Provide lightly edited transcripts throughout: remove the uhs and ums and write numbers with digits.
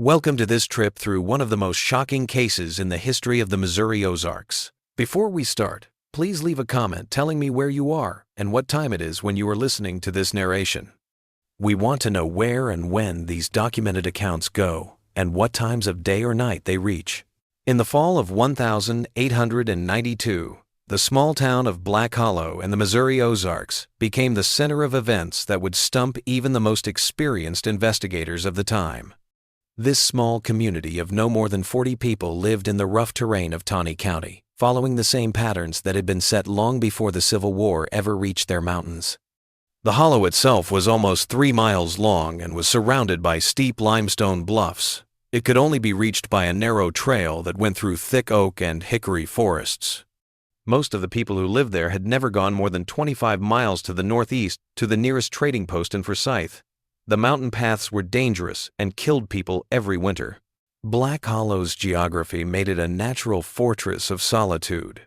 Welcome to this trip through one of the most shocking cases in the history of the Missouri Ozarks. Before we start, please leave a comment telling me where you are and what time it is when you are listening to this narration. We want to know where and when these documented accounts go and what times of day or night they reach. In the fall of 1892, the small town of Black Hollow in the Missouri Ozarks became the center of events that would stump even the most experienced investigators of the time. This small community of no more than 40 people lived in the rough terrain of Tawney County, following the same patterns that had been set long before the Civil War ever reached their mountains. The hollow itself was almost 3 miles long and was surrounded by steep limestone bluffs. It could only be reached by a narrow trail that went through thick oak and hickory forests. Most of the people who lived there had never gone more than 25 miles to the northeast to the nearest trading post in Forsyth. The mountain paths were dangerous and killed people every winter. Black Hollow's geography made it a natural fortress of solitude.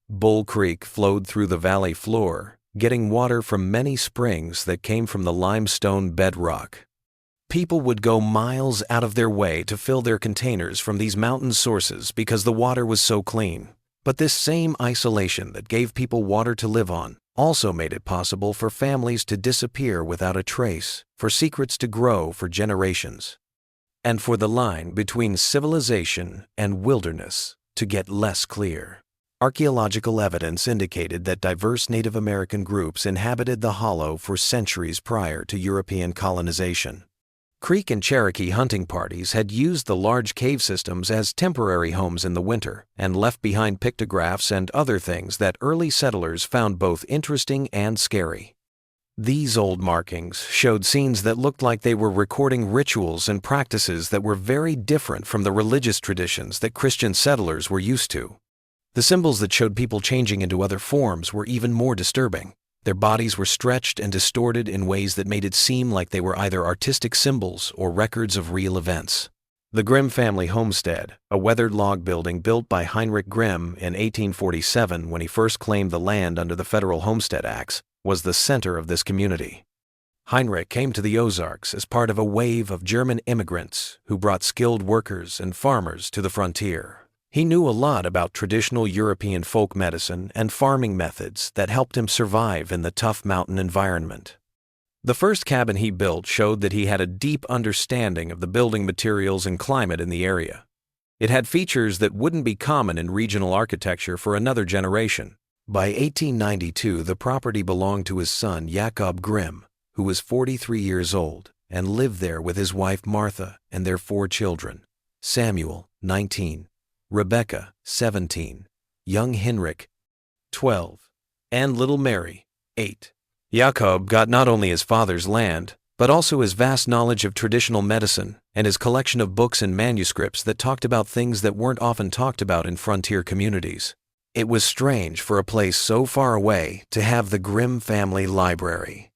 Bull Creek flowed through the valley floor, getting water from many springs that came from the limestone bedrock. People would go miles out of their way to fill their containers from these mountain sources because the water was so clean. But this same isolation that gave people water to live on also made it possible for families to disappear without a trace, for secrets to grow for generations, and for the line between civilization and wilderness to get less clear. Archaeological evidence indicated that diverse Native American groups inhabited the hollow for centuries prior to European colonization. Creek and Cherokee hunting parties had used the large cave systems as temporary homes in the winter and left behind pictographs and other things that early settlers found both interesting and scary. These old markings showed scenes that looked like they were recording rituals and practices that were very different from the religious traditions that Christian settlers were used to. The symbols that showed people changing into other forms were even more disturbing. Their bodies were stretched and distorted in ways that made it seem like they were either artistic symbols or records of real events. The Grimm family homestead, a weathered log building built by Heinrich Grimm in 1847 when he first claimed the land under the Federal Homestead Acts, was the center of this community. Heinrich came to the Ozarks as part of a wave of German immigrants who brought skilled workers and farmers to the frontier. He knew a lot about traditional European folk medicine and farming methods that helped him survive in the tough mountain environment. The first cabin he built showed that he had a deep understanding of the building materials and climate in the area. It had features that wouldn't be common in regional architecture for another generation. By 1892, the property belonged to his son Jacob Grimm, who was 43 years old and lived there with his wife Martha and their 4 children, Samuel, 19, Rebecca, 17, young Henrik, 12, and little Mary, 8. Jacob got not only his father's land, but also his vast knowledge of traditional medicine and his collection of books and manuscripts that talked about things that weren't often talked about in frontier communities. It was strange for a place so far away to have the Grimm family library.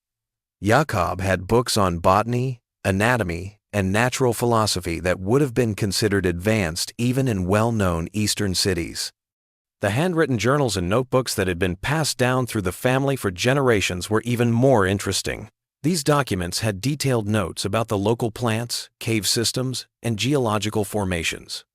Jacob had books on botany, anatomy, and natural philosophy that would have been considered advanced even in well-known Eastern cities. The handwritten journals and notebooks that had been passed down through the family for generations were even more interesting. These documents had detailed notes about the local plants, cave systems, and geological formations.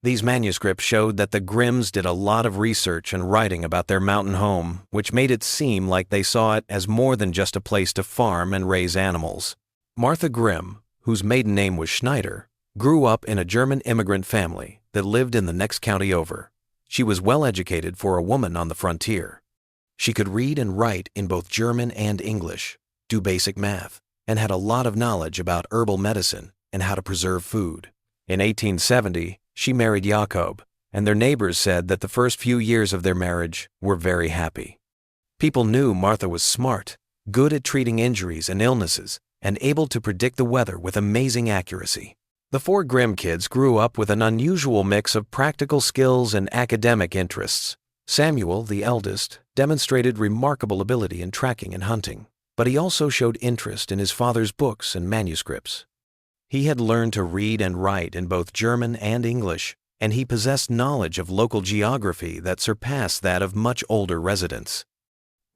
These manuscripts showed that the Grimms did a lot of research and writing about their mountain home, which made it seem like they saw it as more than just a place to farm and raise animals. Martha Grimm, whose maiden name was Schneider, grew up in a German immigrant family that lived in the next county over. She was well educated for a woman on the frontier. She could read and write in both German and English, do basic math, and had a lot of knowledge about herbal medicine and how to preserve food. In 1870, she married Jacob, and their neighbors said that the first few years of their marriage were very happy. People knew Martha was smart, good at treating injuries and illnesses, and able to predict the weather with amazing accuracy. The 4 Grimm kids grew up with an unusual mix of practical skills and academic interests. Samuel, the eldest, demonstrated remarkable ability in tracking and hunting, but he also showed interest in his father's books and manuscripts. He had learned to read and write in both German and English, and he possessed knowledge of local geography that surpassed that of much older residents.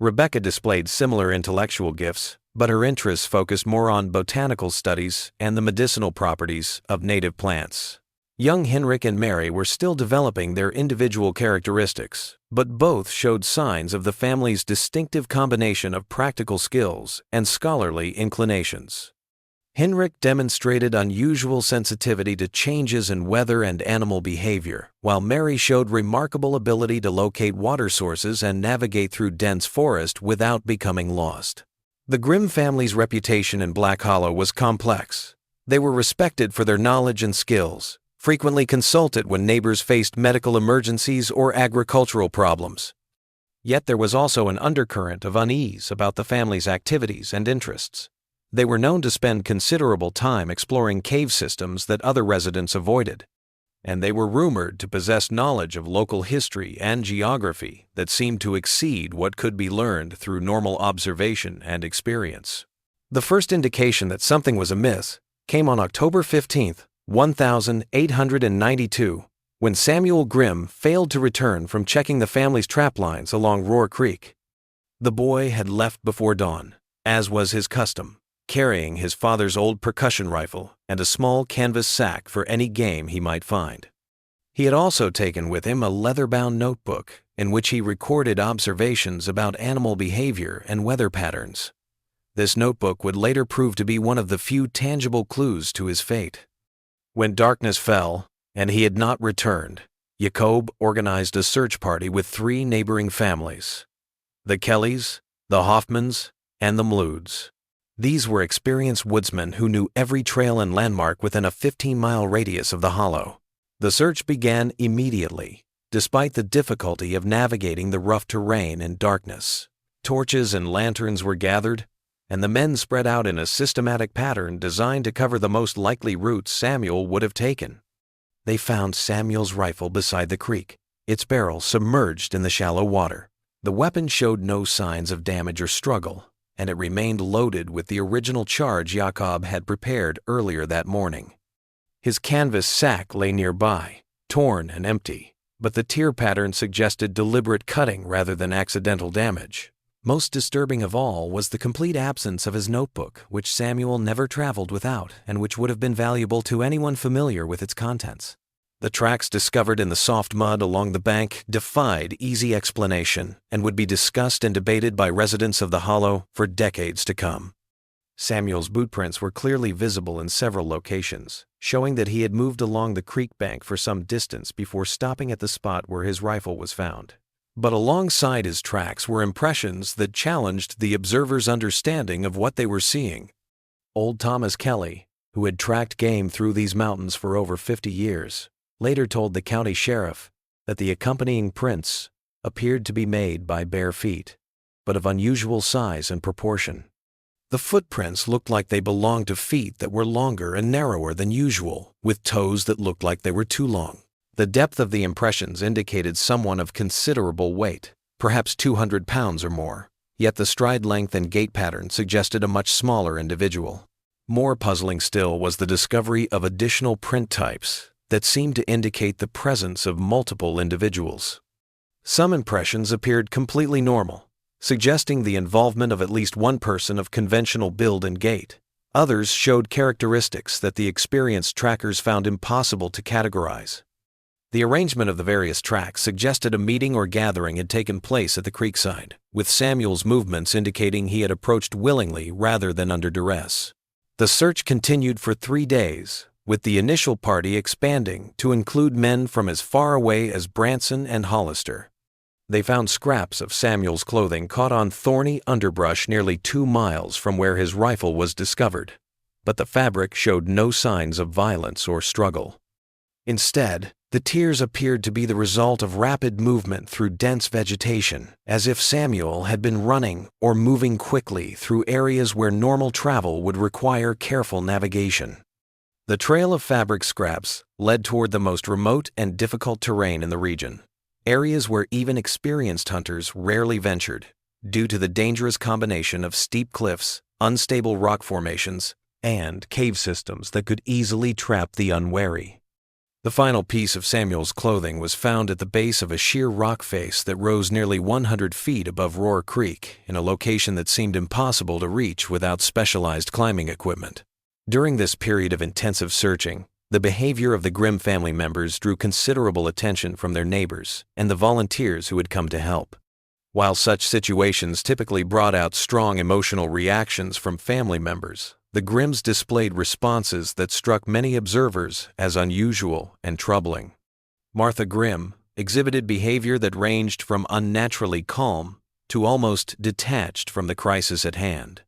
Rebecca displayed similar intellectual gifts, but her interests focused more on botanical studies and the medicinal properties of native plants. Young Henrik and Mary were still developing their individual characteristics, but both showed signs of the family's distinctive combination of practical skills and scholarly inclinations. Henrik demonstrated unusual sensitivity to changes in weather and animal behavior, while Mary showed remarkable ability to locate water sources and navigate through dense forest without becoming lost. The Grimm family's reputation in Black Hollow was complex. They were respected for their knowledge and skills, frequently consulted when neighbors faced medical emergencies or agricultural problems. Yet there was also an undercurrent of unease about the family's activities and interests. They were known to spend considerable time exploring cave systems that other residents avoided, and they were rumored to possess knowledge of local history and geography that seemed to exceed what could be learned through normal observation and experience. The first indication that something was amiss came on October 15, 1892, when Samuel Grimm failed to return from checking the family's trap lines along Roar Creek. The boy had left before dawn, as was his custom, carrying his father's old percussion rifle and a small canvas sack for any game he might find. He had also taken with him a leather-bound notebook in which he recorded observations about animal behavior and weather patterns. This notebook would later prove to be one of the few tangible clues to his fate. When darkness fell, and he had not returned, Jacob organized a search party with 3 neighboring families: the Kellys, the Hoffmans, and the Mludes. These were experienced woodsmen who knew every trail and landmark within a 15-mile radius of the hollow. The search began immediately, despite the difficulty of navigating the rough terrain in darkness. Torches and lanterns were gathered, and the men spread out in a systematic pattern designed to cover the most likely routes Samuel would have taken. They found Samuel's rifle beside the creek, its barrel submerged in the shallow water. The weapon showed no signs of damage or struggle, and it remained loaded with the original charge Jacob had prepared earlier that morning. His canvas sack lay nearby, torn and empty, but the tear pattern suggested deliberate cutting rather than accidental damage. Most disturbing of all was the complete absence of his notebook, which Samuel never traveled without and which would have been valuable to anyone familiar with its contents. The tracks discovered in the soft mud along the bank defied easy explanation and would be discussed and debated by residents of the hollow for decades to come. Samuel's bootprints were clearly visible in several locations, showing that he had moved along the creek bank for some distance before stopping at the spot where his rifle was found. But alongside his tracks were impressions that challenged the observer's understanding of what they were seeing. Old Thomas Kelly, who had tracked game through these mountains for over 50 years, later told the county sheriff that the accompanying prints appeared to be made by bare feet, but of unusual size and proportion. The footprints looked like they belonged to feet that were longer and narrower than usual, with toes that looked like they were too long. The depth of the impressions indicated someone of considerable weight, perhaps 200 pounds or more, yet the stride length and gait pattern suggested a much smaller individual. More puzzling still was the discovery of additional print types that seemed to indicate the presence of multiple individuals. Some impressions appeared completely normal, suggesting the involvement of at least one person of conventional build and gait. Others showed characteristics that the experienced trackers found impossible to categorize. The arrangement of the various tracks suggested a meeting or gathering had taken place at the creekside, with Samuel's movements indicating he had approached willingly rather than under duress. The search continued for 3 days, with the initial party expanding to include men from as far away as Branson and Hollister. They found scraps of Samuel's clothing caught on thorny underbrush nearly 2 miles from where his rifle was discovered, but the fabric showed no signs of violence or struggle. Instead, the tears appeared to be the result of rapid movement through dense vegetation, as if Samuel had been running or moving quickly through areas where normal travel would require careful navigation. The trail of fabric scraps led toward the most remote and difficult terrain in the region, areas where even experienced hunters rarely ventured, due to the dangerous combination of steep cliffs, unstable rock formations, and cave systems that could easily trap the unwary. The final piece of Samuel's clothing was found at the base of a sheer rock face that rose nearly 100 feet above Roar Creek, in a location that seemed impossible to reach without specialized climbing equipment. During this period of intensive searching, the behavior of the Grimm family members drew considerable attention from their neighbors and the volunteers who had come to help. While such situations typically brought out strong emotional reactions from family members, the Grimms displayed responses that struck many observers as unusual and troubling. Martha Grimm exhibited behavior that ranged from unnaturally calm to almost detached from the crisis at hand.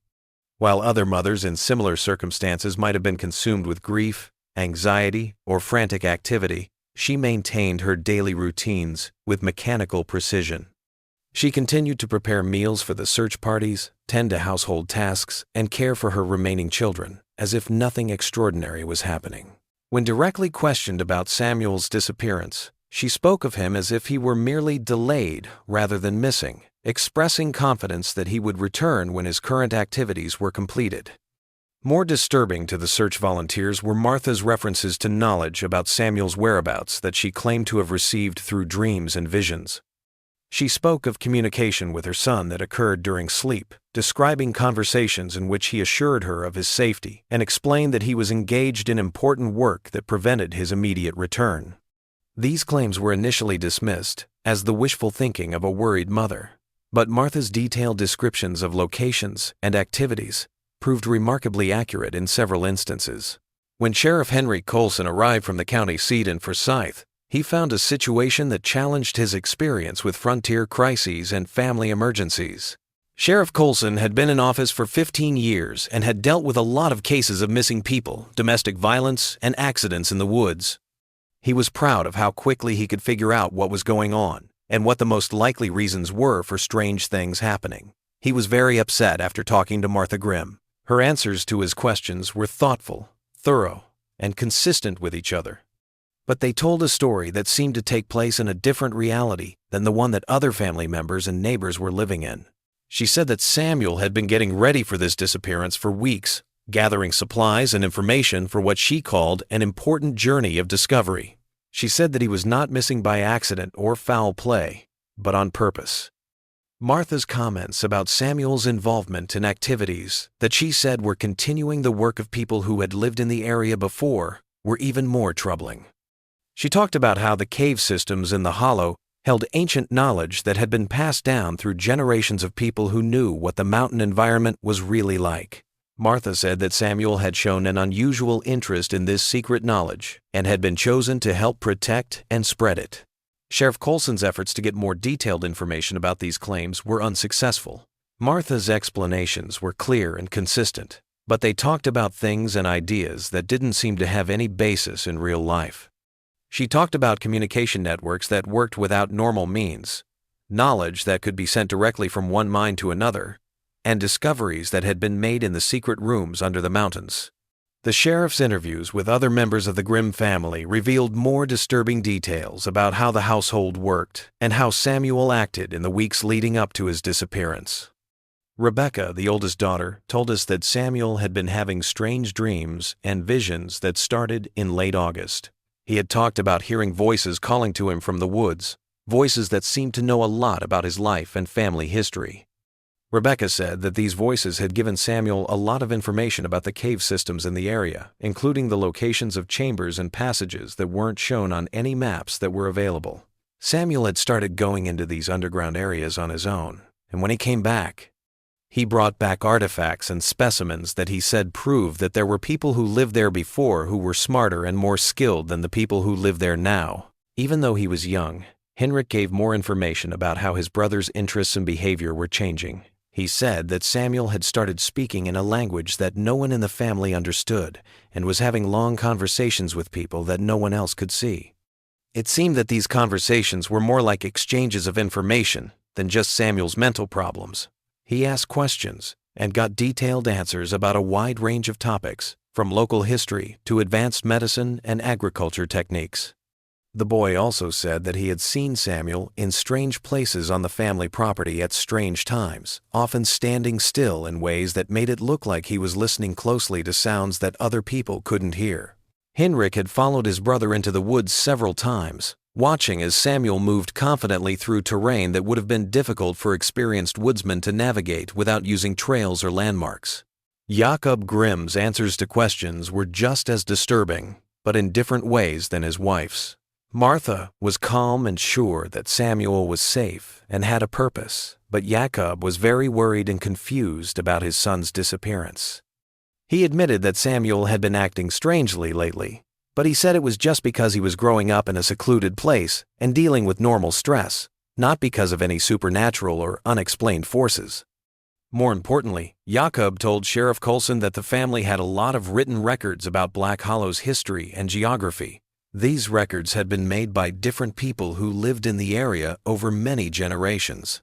While other mothers in similar circumstances might have been consumed with grief, anxiety, or frantic activity, she maintained her daily routines with mechanical precision. She continued to prepare meals for the search parties, tend to household tasks, and care for her remaining children, as if nothing extraordinary was happening. When directly questioned about Samuel's disappearance, she spoke of him as if he were merely delayed rather than missing, expressing confidence that he would return when his current activities were completed. More disturbing to the search volunteers were Martha's references to knowledge about Samuel's whereabouts that she claimed to have received through dreams and visions. She spoke of communication with her son that occurred during sleep, describing conversations in which he assured her of his safety and explained that he was engaged in important work that prevented his immediate return. These claims were initially dismissed as the wishful thinking of a worried mother, but Martha's detailed descriptions of locations and activities proved remarkably accurate in several instances. When Sheriff Henry Colson arrived from the county seat in Forsyth, he found a situation that challenged his experience with frontier crises and family emergencies. Sheriff Colson had been in office for 15 years and had dealt with a lot of cases of missing people, domestic violence, and accidents in the woods. He was proud of how quickly he could figure out what was going on and what the most likely reasons were for strange things happening. He was very upset after talking to Martha Grimm. Her answers to his questions were thoughtful, thorough, and consistent with each other. But they told a story that seemed to take place in a different reality than the one that other family members and neighbors were living in. She said that Samuel had been getting ready for this disappearance for weeks, gathering supplies and information for what she called an important journey of discovery. She said that he was not missing by accident or foul play, but on purpose. Martha's comments about Samuel's involvement in activities that she said were continuing the work of people who had lived in the area before were even more troubling. She talked about how the cave systems in the hollow held ancient knowledge that had been passed down through generations of people who knew what the mountain environment was really like. Martha said that Samuel had shown an unusual interest in this secret knowledge and had been chosen to help protect and spread it. Sheriff Colson's efforts to get more detailed information about these claims were unsuccessful. Martha's explanations were clear and consistent, but they talked about things and ideas that didn't seem to have any basis in real life. She talked about communication networks that worked without normal means, knowledge that could be sent directly from one mind to another, and discoveries that had been made in the secret rooms under the mountains. The sheriff's interviews with other members of the Grimm family revealed more disturbing details about how the household worked and how Samuel acted in the weeks leading up to his disappearance. Rebecca, the oldest daughter, told us that Samuel had been having strange dreams and visions that started in late August. He had talked about hearing voices calling to him from the woods, voices that seemed to know a lot about his life and family history. Rebecca said that these voices had given Samuel a lot of information about the cave systems in the area, including the locations of chambers and passages that weren't shown on any maps that were available. Samuel had started going into these underground areas on his own, and when he came back, he brought back artifacts and specimens that he said proved that there were people who lived there before who were smarter and more skilled than the people who live there now. Even though he was young, Henrik gave more information about how his brother's interests and behavior were changing. He said that Samuel had started speaking in a language that no one in the family understood and was having long conversations with people that no one else could see. It seemed that these conversations were more like exchanges of information than just Samuel's mental problems. He asked questions and got detailed answers about a wide range of topics, from local history to advanced medicine and agriculture techniques. The boy also said that he had seen Samuel in strange places on the family property at strange times, often standing still in ways that made it look like he was listening closely to sounds that other people couldn't hear. Henrik had followed his brother into the woods several times, watching as Samuel moved confidently through terrain that would have been difficult for experienced woodsmen to navigate without using trails or landmarks. Jakob Grimm's answers to questions were just as disturbing, but in different ways than his wife's. Martha was calm and sure that Samuel was safe and had a purpose, but Jakob was very worried and confused about his son's disappearance. He admitted that Samuel had been acting strangely lately, but he said it was just because he was growing up in a secluded place and dealing with normal stress, not because of any supernatural or unexplained forces. More importantly, Jakob told Sheriff Coulson that the family had a lot of written records about Black Hollow's history and geography. These records had been made by different people who lived in the area over many generations.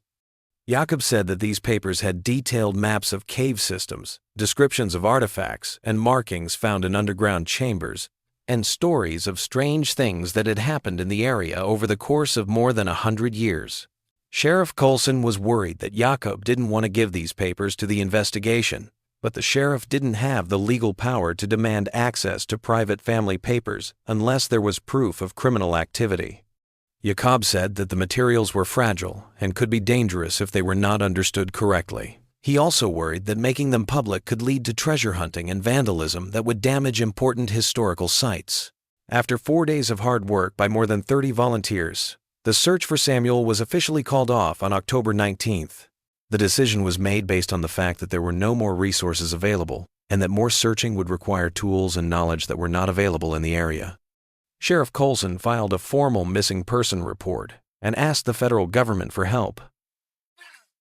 Jakob said that these papers had detailed maps of cave systems, descriptions of artifacts and markings found in underground chambers, and stories of strange things that had happened in the area over the course of more than 100 years. Sheriff Coulson was worried that Jakob didn't want to give these papers to the investigation, but the sheriff didn't have the legal power to demand access to private family papers unless there was proof of criminal activity. Jakob said that the materials were fragile and could be dangerous if they were not understood correctly. He also worried that making them public could lead to treasure hunting and vandalism that would damage important historical sites. After 4 days of hard work by more than 30 volunteers, the search for Samuel was officially called off on October 19th. The decision was made based on the fact that there were no more resources available and that more searching would require tools and knowledge that were not available in the area. Sheriff Coulson filed a formal missing person report and asked the federal government for help.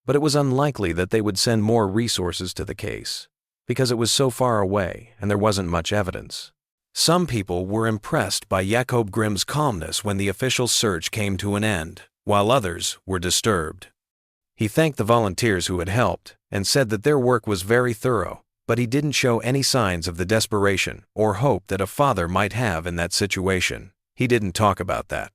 But it was unlikely that they would send more resources to the case, because it was so far away and there wasn't much evidence. Some people were impressed by Jakob Grimm's calmness when the official search came to an end, while others were disturbed. He thanked the volunteers who had helped and said that their work was very thorough, but he didn't show any signs of the desperation or hope that a father might have in that situation. He didn't talk about that.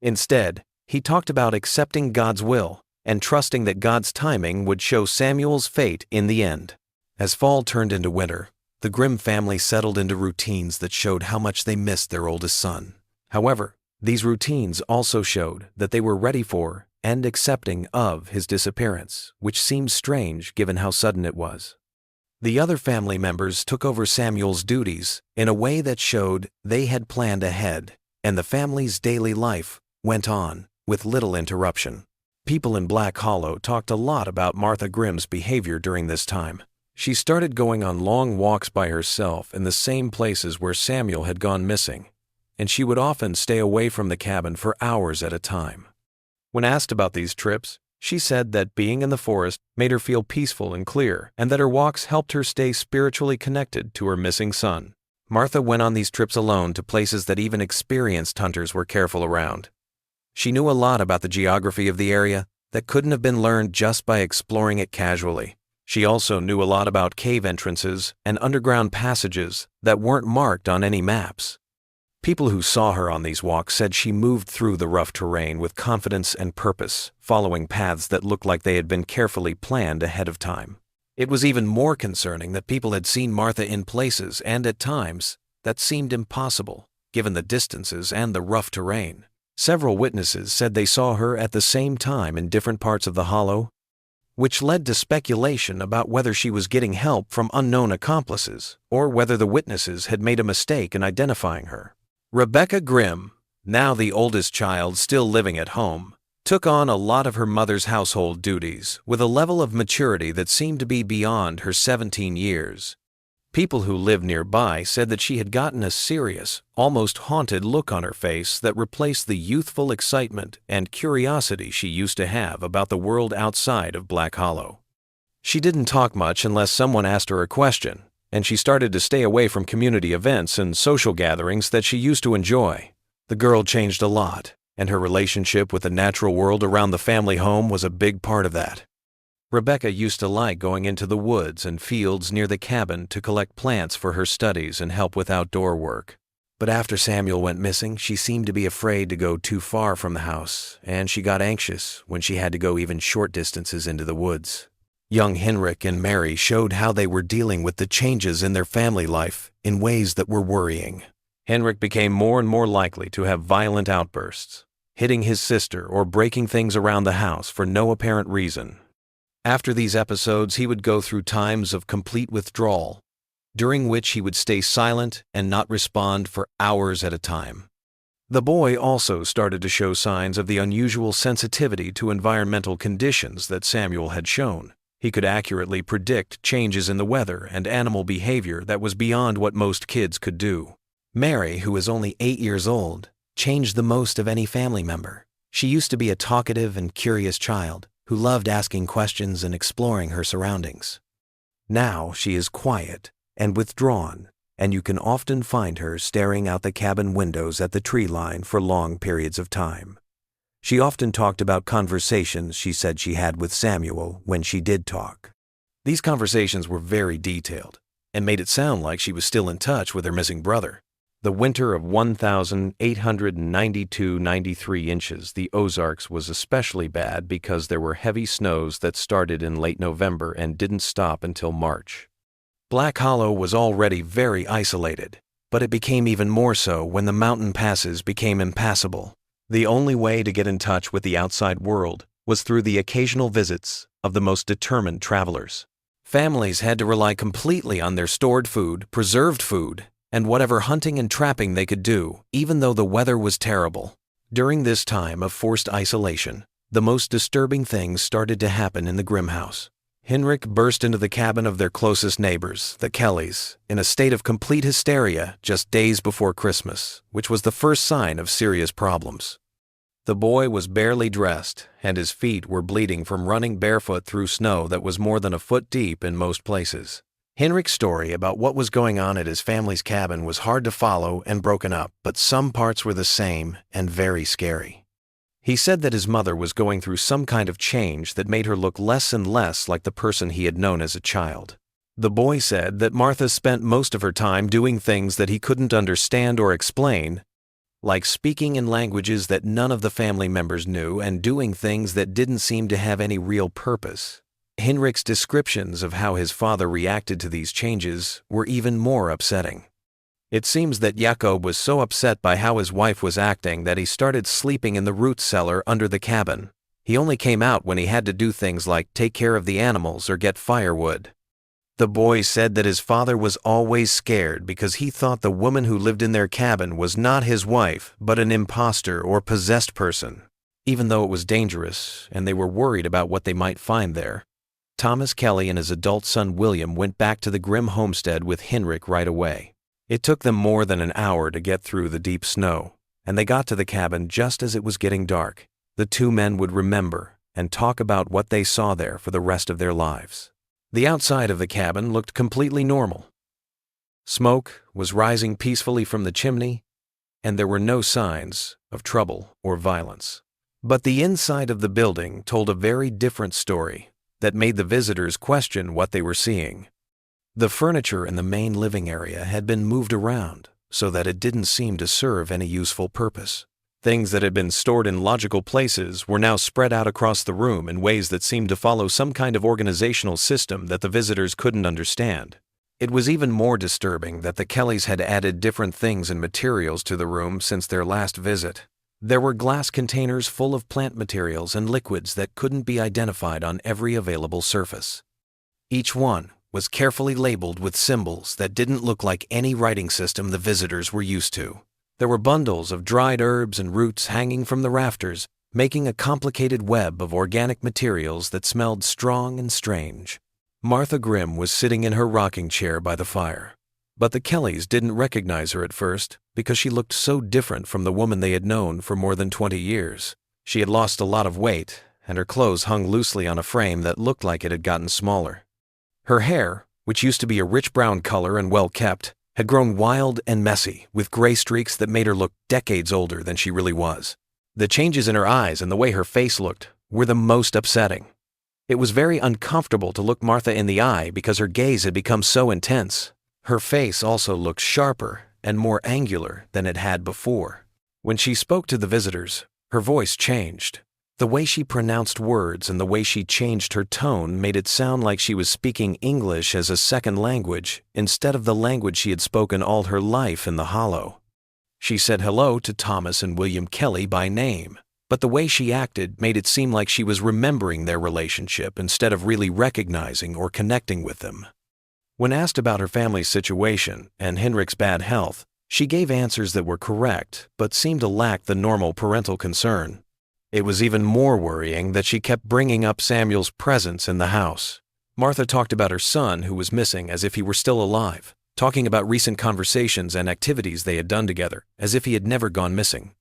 Instead, he talked about accepting God's will and trusting that God's timing would show Samuel's fate in the end. As fall turned into winter, the Grimm family settled into routines that showed how much they missed their oldest son. However, these routines also showed that they were ready for and accepting of his disappearance, which seemed strange given how sudden it was. The other family members took over Samuel's duties in a way that showed they had planned ahead, and the family's daily life went on with little interruption. People in Black Hollow talked a lot about Martha Grimm's behavior during this time. She started going on long walks by herself in the same places where Samuel had gone missing, and she would often stay away from the cabin for hours at a time. When asked about these trips, she said that being in the forest made her feel peaceful and clear, and that her walks helped her stay spiritually connected to her missing son. Martha went on these trips alone to places that even experienced hunters were careful around. She knew a lot about the geography of the area that couldn't have been learned just by exploring it casually. She also knew a lot about cave entrances and underground passages that weren't marked on any maps. People who saw her on these walks said she moved through the rough terrain with confidence and purpose, following paths that looked like they had been carefully planned ahead of time. It was even more concerning that people had seen Martha in places and at times that seemed impossible, given the distances and the rough terrain. Several witnesses said they saw her at the same time in different parts of the hollow, which led to speculation about whether she was getting help from unknown accomplices or whether the witnesses had made a mistake in identifying her. Rebecca Grimm, now the oldest child still living at home, took on a lot of her mother's household duties with a level of maturity that seemed to be beyond her 17 years. People who lived nearby said that she had gotten a serious, almost haunted look on her face that replaced the youthful excitement and curiosity she used to have about the world outside of Black Hollow. She didn't talk much unless someone asked her a question, and she started to stay away from community events and social gatherings that she used to enjoy. The girl changed a lot, and her relationship with the natural world around the family home was a big part of that. Rebecca used to like going into the woods and fields near the cabin to collect plants for her studies and help with outdoor work. But after Samuel went missing, she seemed to be afraid to go too far from the house, and she got anxious when she had to go even short distances into the woods. Young Henrik and Mary showed how they were dealing with the changes in their family life in ways that were worrying. Henrik became more and more likely to have violent outbursts, hitting his sister or breaking things around the house for no apparent reason. After these episodes, he would go through times of complete withdrawal, during which he would stay silent and not respond for hours at a time. The boy also started to show signs of the unusual sensitivity to environmental conditions that Samuel had shown. He could accurately predict changes in the weather and animal behavior that was beyond what most kids could do. Mary, who was only 8 years old, changed the most of any family member. She used to be a talkative and curious child who loved asking questions and exploring her surroundings. Now she is quiet and withdrawn, and you can often find her staring out the cabin windows at the tree line for long periods of time. She often talked about conversations she said she had with Samuel when she did talk. These conversations were very detailed and made it sound like she was still in touch with her missing brother. The winter of 1,892-93 inches, the Ozarks, was especially bad because there were heavy snows that started in late November and didn't stop until March. Black Hollow was already very isolated, but it became even more so when the mountain passes became impassable. The only way to get in touch with the outside world was through the occasional visits of the most determined travelers. Families had to rely completely on their stored food, preserved food, and whatever hunting and trapping they could do, even though the weather was terrible. During this time of forced isolation, the most disturbing things started to happen in the Grimm house. Henrik burst into the cabin of their closest neighbors, the Kellys, in a state of complete hysteria just days before Christmas, which was the first sign of serious problems. The boy was barely dressed, and his feet were bleeding from running barefoot through snow that was more than a foot deep in most places. Henrik's story about what was going on at his family's cabin was hard to follow and broken up, but some parts were the same and very scary. He said that his mother was going through some kind of change that made her look less and less like the person he had known as a child. The boy said that Martha spent most of her time doing things that he couldn't understand or explain, like speaking in languages that none of the family members knew and doing things that didn't seem to have any real purpose. Henrik's descriptions of how his father reacted to these changes were even more upsetting. It seems that Jakob was so upset by how his wife was acting that he started sleeping in the root cellar under the cabin. He only came out when he had to do things like take care of the animals or get firewood. The boy said that his father was always scared because he thought the woman who lived in their cabin was not his wife but an imposter or possessed person, even though it was dangerous and they were worried about what they might find there. Thomas Kelly and his adult son William went back to the Grimm homestead with Henrik right away. It took them more than an hour to get through the deep snow, and they got to the cabin just as it was getting dark. The two men would remember and talk about what they saw there for the rest of their lives. The outside of the cabin looked completely normal. Smoke was rising peacefully from the chimney, and there were no signs of trouble or violence. But the inside of the building told a very different story that made the visitors question what they were seeing. The furniture in the main living area had been moved around so that it didn't seem to serve any useful purpose. Things that had been stored in logical places were now spread out across the room in ways that seemed to follow some kind of organizational system that the visitors couldn't understand. It was even more disturbing that the Kellys had added different things and materials to the room since their last visit. There were glass containers full of plant materials and liquids that couldn't be identified on every available surface. Each one was carefully labeled with symbols that didn't look like any writing system the visitors were used to. There were bundles of dried herbs and roots hanging from the rafters, making a complicated web of organic materials that smelled strong and strange. Martha Grimm was sitting in her rocking chair by the fire, but the Kellys didn't recognize her at first because she looked so different from the woman they had known for more than 20 years. She had lost a lot of weight, and her clothes hung loosely on a frame that looked like it had gotten smaller. Her hair, which used to be a rich brown color and well kept, had grown wild and messy, with gray streaks that made her look decades older than she really was. The changes in her eyes and the way her face looked were the most upsetting. It was very uncomfortable to look Martha in the eye because her gaze had become so intense. Her face also looked sharper and more angular than it had before. When she spoke to the visitors, her voice changed. The way she pronounced words and the way she changed her tone made it sound like she was speaking English as a second language instead of the language she had spoken all her life in the Hollow. She said hello to Thomas and William Kelly by name, but the way she acted made it seem like she was remembering their relationship instead of really recognizing or connecting with them. When asked about her family's situation and Henrik's bad health, she gave answers that were correct but seemed to lack the normal parental concern. It was even more worrying that she kept bringing up Samuel's presence in the house. Martha talked about her son who was missing as if he were still alive, talking about recent conversations and activities they had done together, as if he had never gone missing.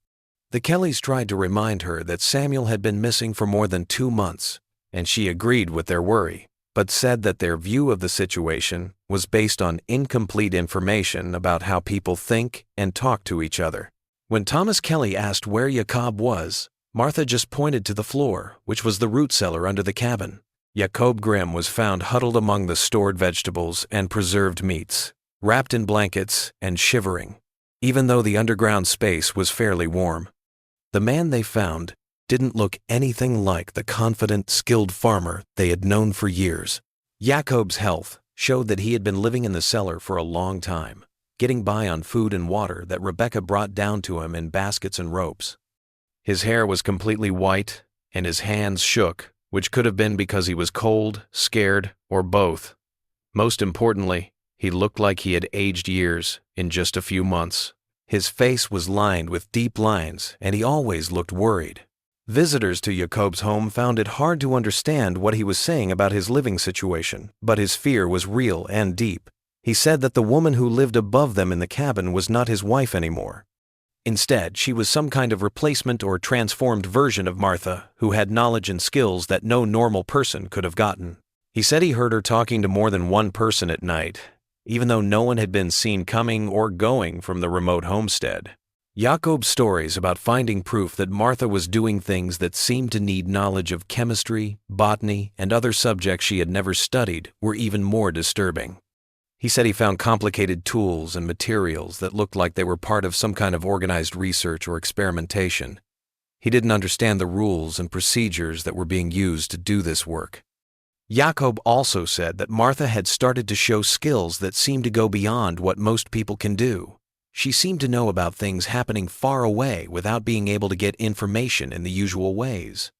The Kellys tried to remind her that Samuel had been missing for more than 2 months, and she agreed with their worry, but said that their view of the situation was based on incomplete information about how people think and talk to each other. When Thomas Kelly asked where Jacob was, Martha just pointed to the floor, which was the root cellar under the cabin. Jacob Grimm was found huddled among the stored vegetables and preserved meats, wrapped in blankets and shivering, even though the underground space was fairly warm. The man they found didn't look anything like the confident, skilled farmer they had known for years. Jacob's health showed that he had been living in the cellar for a long time, getting by on food and water that Rebecca brought down to him in baskets and ropes. His hair was completely white, and his hands shook, which could have been because he was cold, scared, or both. Most importantly, he looked like he had aged years in just a few months. His face was lined with deep lines, and he always looked worried. Visitors to Jacob's home found it hard to understand what he was saying about his living situation, but his fear was real and deep. He said that the woman who lived above them in the cabin was not his wife anymore. Instead, she was some kind of replacement or transformed version of Martha, who had knowledge and skills that no normal person could have gotten. He said he heard her talking to more than one person at night, even though no one had been seen coming or going from the remote homestead. Jacob's stories about finding proof that Martha was doing things that seemed to need knowledge of chemistry, botany, and other subjects she had never studied were even more disturbing. He said he found complicated tools and materials that looked like they were part of some kind of organized research or experimentation. He didn't understand the rules and procedures that were being used to do this work. Jacob also said that Martha had started to show skills that seemed to go beyond what most people can do. She seemed to know about things happening far away without being able to get information in the usual ways.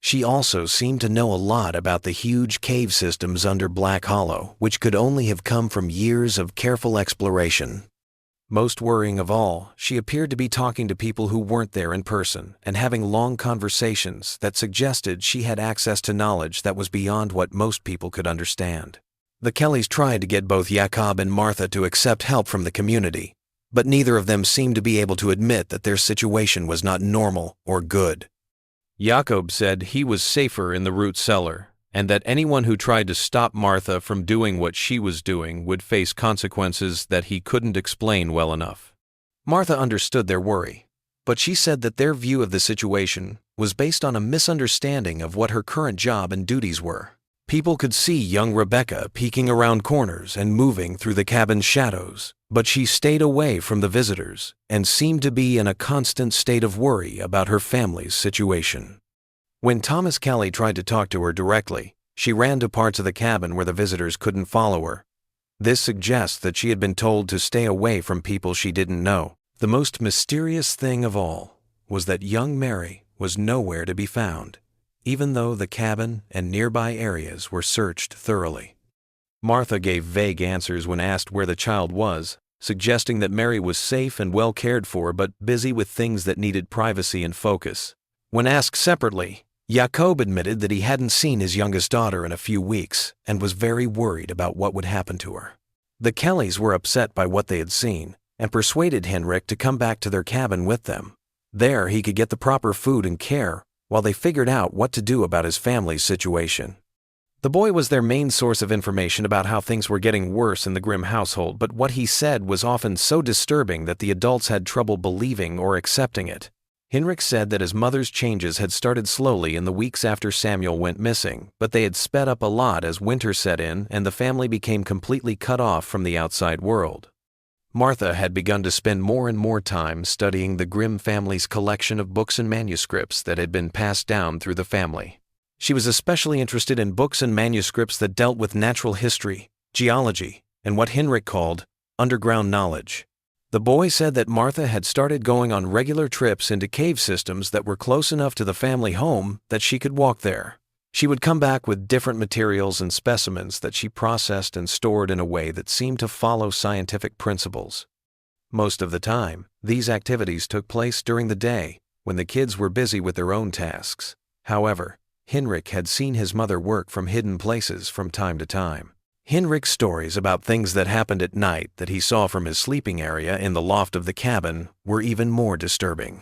She also seemed to know a lot about the huge cave systems under Black Hollow, which could only have come from years of careful exploration. Most worrying of all, she appeared to be talking to people who weren't there in person and having long conversations that suggested she had access to knowledge that was beyond what most people could understand. The Kellys tried to get both Jacob and Martha to accept help from the community, but neither of them seemed to be able to admit that their situation was not normal or good. Jacob said he was safer in the root cellar, and that anyone who tried to stop Martha from doing what she was doing would face consequences that he couldn't explain well enough. Martha understood their worry, but she said that their view of the situation was based on a misunderstanding of what her current job and duties were. People could see young Rebecca peeking around corners and moving through the cabin's shadows, but she stayed away from the visitors and seemed to be in a constant state of worry about her family's situation. When Thomas Kelly tried to talk to her directly, she ran to parts of the cabin where the visitors couldn't follow her. This suggests that she had been told to stay away from people she didn't know. The most mysterious thing of all was that young Mary was nowhere to be found, even though the cabin and nearby areas were searched thoroughly. Martha gave vague answers when asked where the child was, suggesting that Mary was safe and well cared for but busy with things that needed privacy and focus. When asked separately, Jacob admitted that he hadn't seen his youngest daughter in a few weeks and was very worried about what would happen to her. The Kellys were upset by what they had seen and persuaded Henrik to come back to their cabin with them. There he could get the proper food and care while they figured out what to do about his family's situation. The boy was their main source of information about how things were getting worse in the Grimm household, but what he said was often so disturbing that the adults had trouble believing or accepting it. Henrik said that his mother's changes had started slowly in the weeks after Samuel went missing, but they had sped up a lot as winter set in and the family became completely cut off from the outside world. Martha had begun to spend more and more time studying the Grimm family's collection of books and manuscripts that had been passed down through the family. She was especially interested in books and manuscripts that dealt with natural history, geology, and what Henrik called underground knowledge. The boy said that Martha had started going on regular trips into cave systems that were close enough to the family home that she could walk there. She would come back with different materials and specimens that she processed and stored in a way that seemed to follow scientific principles. Most of the time, these activities took place during the day, when the kids were busy with their own tasks. However, Henrik had seen his mother work from hidden places from time to time. Henrik's stories about things that happened at night that he saw from his sleeping area in the loft of the cabin were even more disturbing.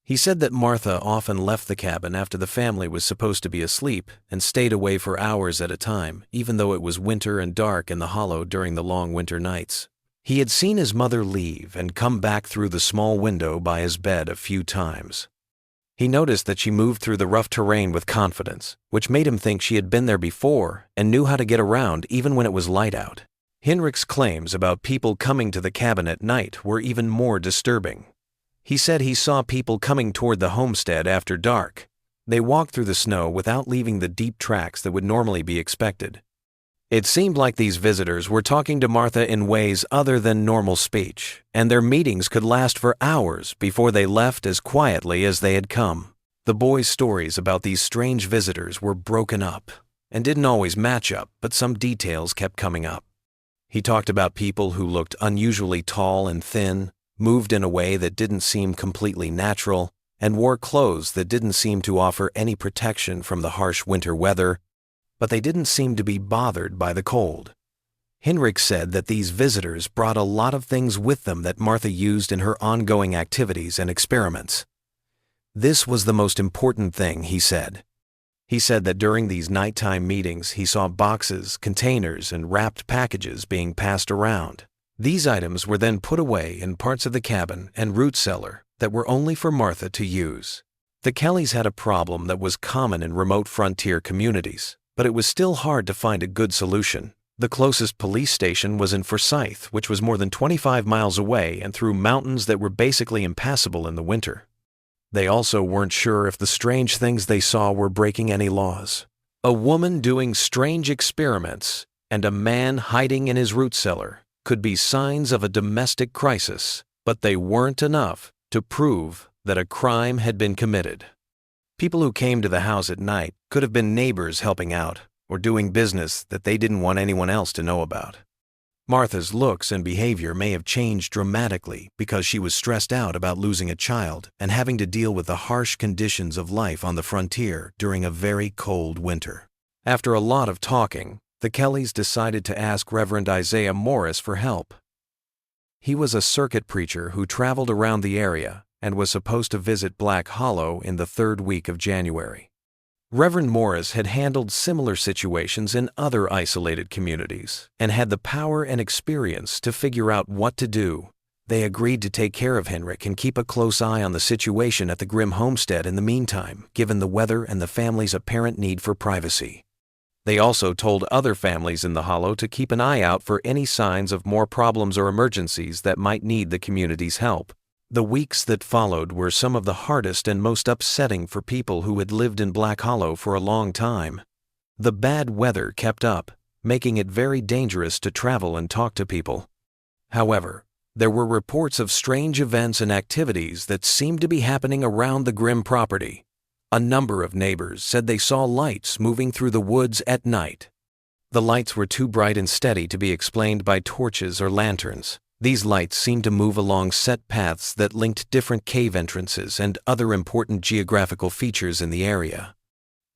He said that Martha often left the cabin after the family was supposed to be asleep and stayed away for hours at a time, even though it was winter and dark in the hollow during the long winter nights. He had seen his mother leave and come back through the small window by his bed a few times. He noticed that she moved through the rough terrain with confidence, which made him think she had been there before and knew how to get around even when it was light out. Henrik's claims about people coming to the cabin at night were even more disturbing. He said he saw people coming toward the homestead after dark. They walked through the snow without leaving the deep tracks that would normally be expected. It seemed like these visitors were talking to Martha in ways other than normal speech, and their meetings could last for hours before they left as quietly as they had come. The boy's stories about these strange visitors were broken up and didn't always match up, but some details kept coming up. He talked about people who looked unusually tall and thin, moved in a way that didn't seem completely natural, and wore clothes that didn't seem to offer any protection from the harsh winter weather, but they didn't seem to be bothered by the cold. Henrik said that these visitors brought a lot of things with them that Martha used in her ongoing activities and experiments. This was the most important thing, he said. He said that during these nighttime meetings he saw boxes, containers, and wrapped packages being passed around. These items were then put away in parts of the cabin and root cellar that were only for Martha to use. The Kellys had a problem that was common in remote frontier communities, but it was still hard to find a good solution. The closest police station was in Forsyth, which was more than 25 miles away and through mountains that were basically impassable in the winter. They also weren't sure if the strange things they saw were breaking any laws. A woman doing strange experiments and a man hiding in his root cellar could be signs of a domestic crisis, but they weren't enough to prove that a crime had been committed. People who came to the house at night could have been neighbors helping out or doing business that they didn't want anyone else to know about. Martha's looks and behavior may have changed dramatically because she was stressed out about losing a child and having to deal with the harsh conditions of life on the frontier during a very cold winter. After a lot of talking, the Kellys decided to ask Reverend Isaiah Morris for help. He was a circuit preacher who traveled around the area and was supposed to visit Black Hollow in the third week of January. Reverend Morris had handled similar situations in other isolated communities and had the power and experience to figure out what to do. They agreed to take care of Henrik and keep a close eye on the situation at the Grimm homestead in the meantime, given the weather and the family's apparent need for privacy. They also told other families in the hollow to keep an eye out for any signs of more problems or emergencies that might need the community's help. The weeks that followed were some of the hardest and most upsetting for people who had lived in Black Hollow for a long time. The bad weather kept up, making it very dangerous to travel and talk to people. However, there were reports of strange events and activities that seemed to be happening around the Grimm property. A number of neighbors said they saw lights moving through the woods at night. The lights were too bright and steady to be explained by torches or lanterns. These lights seemed to move along set paths that linked different cave entrances and other important geographical features in the area.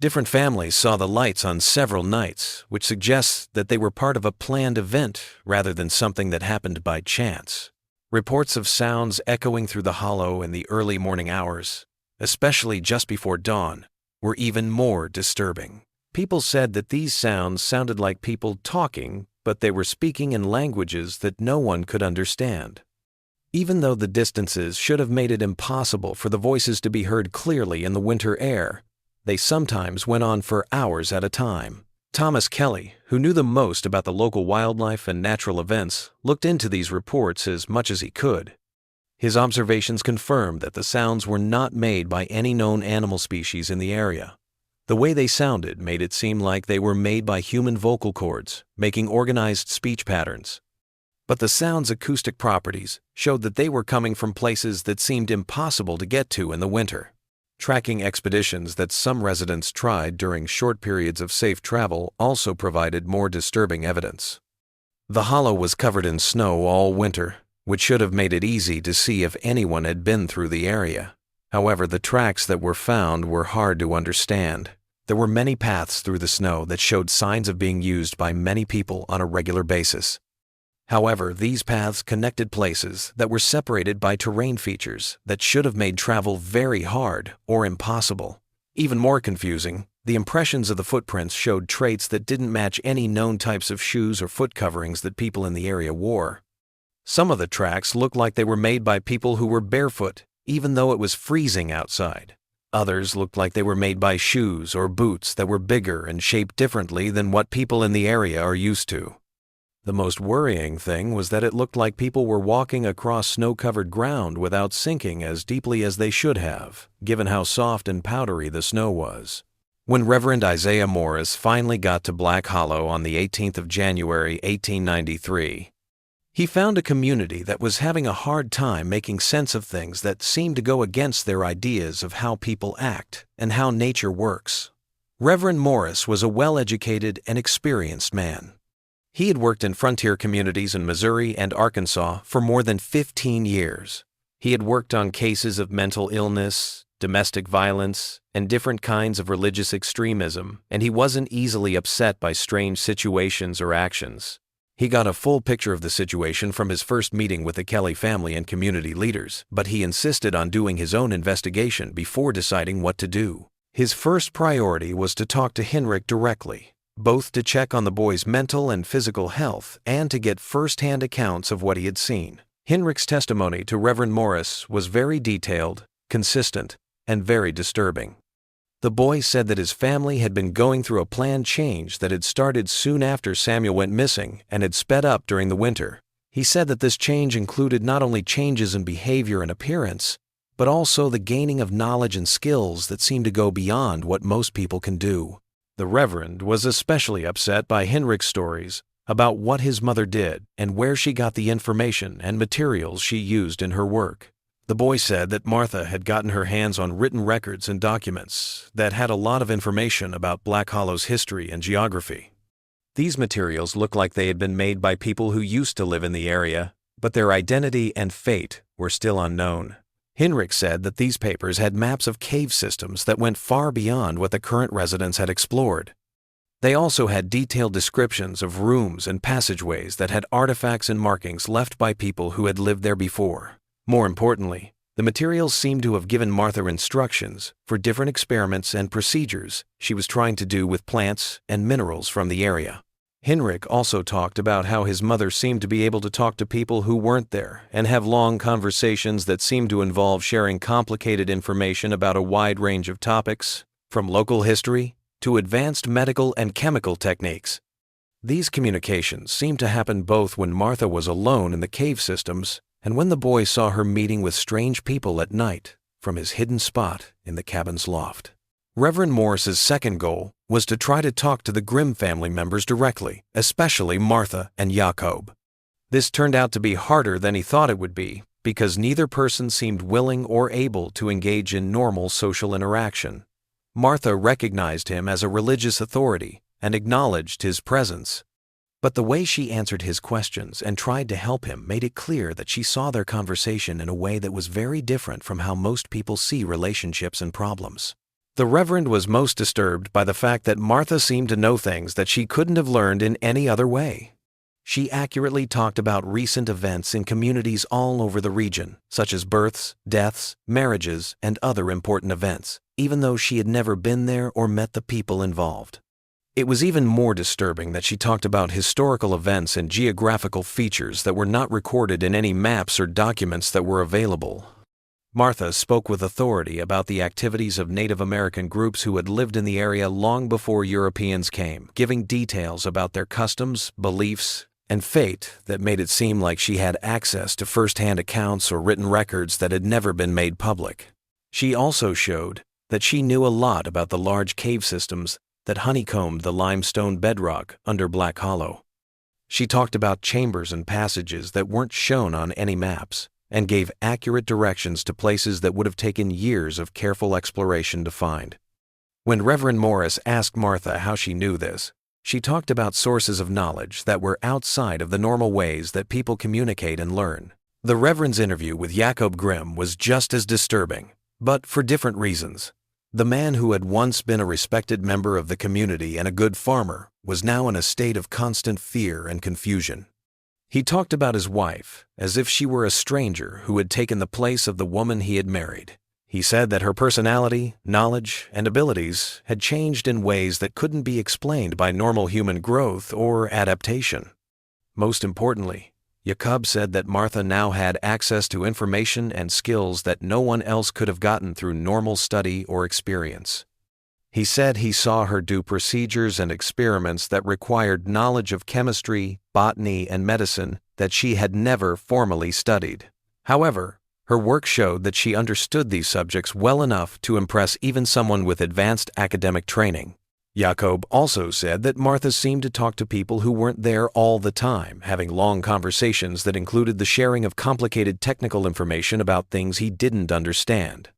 Different families saw the lights on several nights, which suggests that they were part of a planned event rather than something that happened by chance. Reports of sounds echoing through the hollow in the early morning hours, especially just before dawn, were even more disturbing. People said that these sounds sounded like people talking, but they were speaking in languages that no one could understand. Even though the distances should have made it impossible for the voices to be heard clearly in the winter air, they sometimes went on for hours at a time. Thomas Kelly, who knew the most about the local wildlife and natural events, looked into these reports as much as he could. His observations confirmed that the sounds were not made by any known animal species in the area. The way they sounded made it seem like they were made by human vocal cords, making organized speech patterns. But the sound's acoustic properties showed that they were coming from places that seemed impossible to get to in the winter. Tracking expeditions that some residents tried during short periods of safe travel also provided more disturbing evidence. The hollow was covered in snow all winter, which should have made it easy to see if anyone had been through the area. However, the tracks that were found were hard to understand. There were many paths through the snow that showed signs of being used by many people on a regular basis. However, these paths connected places that were separated by terrain features that should have made travel very hard or impossible. Even more confusing, the impressions of the footprints showed traits that didn't match any known types of shoes or foot coverings that people in the area wore. Some of the tracks looked like they were made by people who were barefoot, even though it was freezing outside. Others looked like they were made by shoes or boots that were bigger and shaped differently than what people in the area are used to. The most worrying thing was that it looked like people were walking across snow-covered ground without sinking as deeply as they should have, given how soft and powdery the snow was. When Reverend Isaiah Morris finally got to Black Hollow on the 18th of January, 1893, he found a community that was having a hard time making sense of things that seemed to go against their ideas of how people act and how nature works. Reverend Morris was a well-educated and experienced man. He had worked in frontier communities in Missouri and Arkansas for more than 15 years. He had worked on cases of mental illness, domestic violence, and different kinds of religious extremism, and he wasn't easily upset by strange situations or actions. He got a full picture of the situation from his first meeting with the Kelly family and community leaders, but he insisted on doing his own investigation before deciding what to do. His first priority was to talk to Henrik directly, both to check on the boy's mental and physical health and to get first-hand accounts of what he had seen. Henrik's testimony to Reverend Morris was very detailed, consistent, and very disturbing. The boy said that his family had been going through a planned change that had started soon after Samuel went missing and had sped up during the winter. He said that this change included not only changes in behavior and appearance, but also the gaining of knowledge and skills that seemed to go beyond what most people can do. The Reverend was especially upset by Henrik's stories about what his mother did and where she got the information and materials she used in her work. The boy said that Martha had gotten her hands on written records and documents that had a lot of information about Black Hollow's history and geography. These materials looked like they had been made by people who used to live in the area, but their identity and fate were still unknown. Henrik said that these papers had maps of cave systems that went far beyond what the current residents had explored. They also had detailed descriptions of rooms and passageways that had artifacts and markings left by people who had lived there before. More importantly, the materials seemed to have given Martha instructions for different experiments and procedures she was trying to do with plants and minerals from the area. Henrik also talked about how his mother seemed to be able to talk to people who weren't there and have long conversations that seemed to involve sharing complicated information about a wide range of topics, from local history to advanced medical and chemical techniques. These communications seemed to happen both when Martha was alone in the cave systems and when the boy saw her meeting with strange people at night from his hidden spot in the cabin's loft. Reverend Morris's second goal was to try to talk to the Grimm family members directly, especially Martha and Jakob. This turned out to be harder than he thought it would be because neither person seemed willing or able to engage in normal social interaction. Martha recognized him as a religious authority and acknowledged his presence. But the way she answered his questions and tried to help him made it clear that she saw their conversation in a way that was very different from how most people see relationships and problems. The Reverend was most disturbed by the fact that Martha seemed to know things that she couldn't have learned in any other way. She accurately talked about recent events in communities all over the region, such as births, deaths, marriages, and other important events, even though she had never been there or met the people involved. It was even more disturbing that she talked about historical events and geographical features that were not recorded in any maps or documents that were available. Martha spoke with authority about the activities of Native American groups who had lived in the area long before Europeans came, giving details about their customs, beliefs, and fate that made it seem like she had access to first-hand accounts or written records that had never been made public. She also showed that she knew a lot about the large cave systems that honeycombed the limestone bedrock under Black Hollow. She talked about chambers and passages that weren't shown on any maps, and gave accurate directions to places that would have taken years of careful exploration to find. When Reverend Morris asked Martha how she knew this, she talked about sources of knowledge that were outside of the normal ways that people communicate and learn. The Reverend's interview with Jacob Grimm was just as disturbing, but for different reasons. The man who had once been a respected member of the community and a good farmer was now in a state of constant fear and confusion. He talked about his wife as if she were a stranger who had taken the place of the woman he had married. He said that her personality, knowledge, and abilities had changed in ways that couldn't be explained by normal human growth or adaptation. Most importantly, Jacob said that Martha now had access to information and skills that no one else could have gotten through normal study or experience. He said he saw her do procedures and experiments that required knowledge of chemistry, botany, and medicine that she had never formally studied. However, her work showed that she understood these subjects well enough to impress even someone with advanced academic training. Jacob also said that Martha seemed to talk to people who weren't there all the time, having long conversations that included the sharing of complicated technical information about things he didn't understand.